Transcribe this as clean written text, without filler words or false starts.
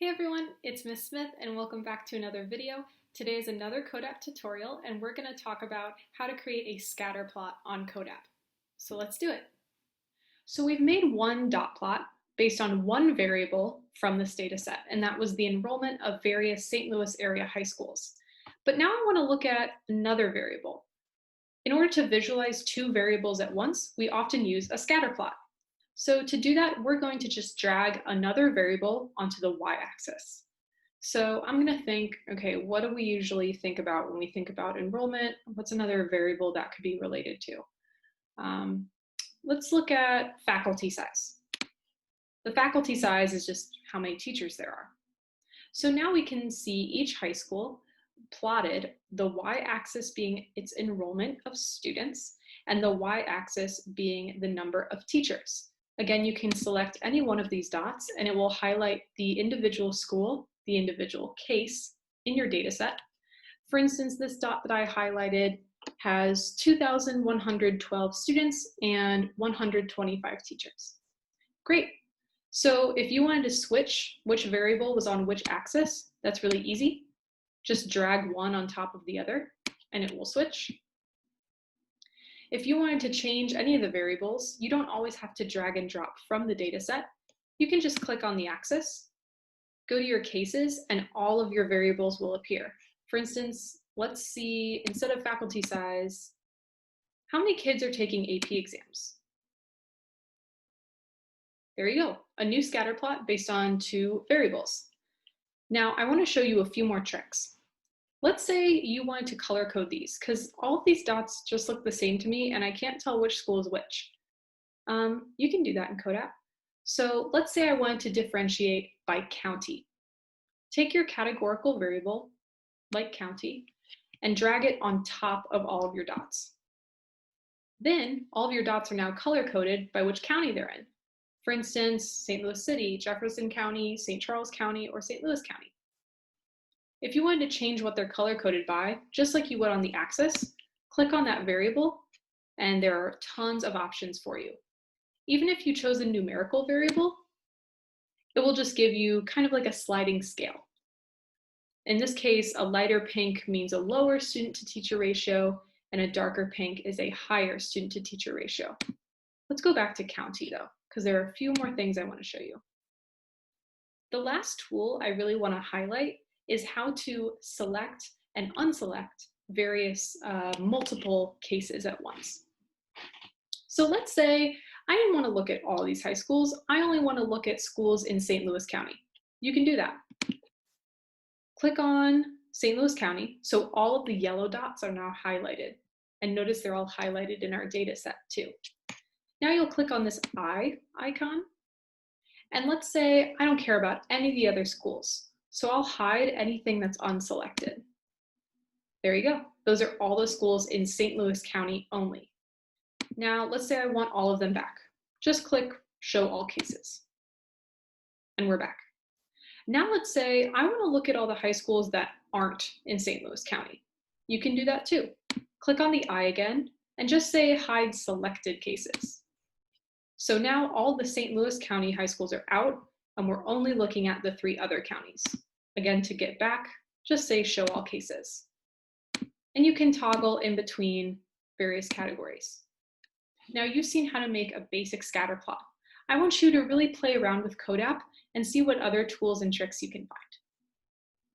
Hey everyone, it's Miss Smith and welcome back to another video. Today is another CODAP tutorial and we're going to talk about how to create a scatter plot on CODAP. So let's do it. So we've made one dot plot based on one variable from this data set, and that was the enrollment of various St. Louis area high schools. But now I want to look at another variable. In order to visualize two variables at once, we often use a scatter plot. So to do that, we're going to just drag another variable onto the y-axis. So I'm going to think, okay, what do we usually think about when we think about enrollment? What's another variable that could be related to? Let's look at faculty size. The faculty size is just how many teachers there are. So now we can see each high school plotted, the y-axis being its enrollment of students and the y-axis being the number of teachers. Again, you can select any one of these dots and it will highlight the individual school, the individual case in your data set. For instance, this dot that I highlighted has 2,112 students and 125 teachers. Great. So if you wanted to switch which variable was on which axis, that's really easy. Just drag one on top of the other and it will switch. If you wanted to change any of the variables, you don't always have to drag and drop from the data set. You can just click on the axis, go to your cases, and all of your variables will appear. For instance, let's see, instead of faculty size, how many kids are taking AP exams? There you go, a new scatter plot based on two variables. Now, I want to show you a few more tricks. Let's say you wanted to color code these because all of these dots just look the same to me and I can't tell which school is which. You can do that in CODAP. So let's say I wanted to differentiate by county. Take your categorical variable, like county, and drag it on top of all of your dots. Then all of your dots are now color coded by which county they're in. For instance, St. Louis City, Jefferson County, St. Charles County, or St. Louis County. If you wanted to change what they're color coded by, just like you would on the axis, click on that variable and there are tons of options for you. Even if you chose a numerical variable, it will just give you kind of like a sliding scale. In this case, a lighter pink means a lower student to teacher ratio and a darker pink is a higher student to teacher ratio. Let's go back to county though, because there are a few more things I want to show you. The last tool I really want to highlight is how to select and unselect various multiple cases at once. So let's say I didn't want to look at all these high schools. I only want to look at schools in St. Louis County. You can do that. Click on St. Louis County. So all of the yellow dots are now highlighted. And notice they're all highlighted in our data set too. Now you'll click on this eye icon. And let's say I don't care about any of the other schools. So I'll hide anything that's unselected. There you go. Those are all the schools in St. Louis County only. Now, let's say I want all of them back. Just click Show All Cases. And we're back. Now let's say I want to look at all the high schools that aren't in St. Louis County. You can do that too. Click on the eye again and just say Hide Selected Cases. So now all the St. Louis County high schools are out and we're only looking at the three other counties. Again, to get back, just say Show All Cases. And you can toggle in between various categories. Now you've seen how to make a basic scatter plot. I want you to really play around with CODAP and see what other tools and tricks you can find.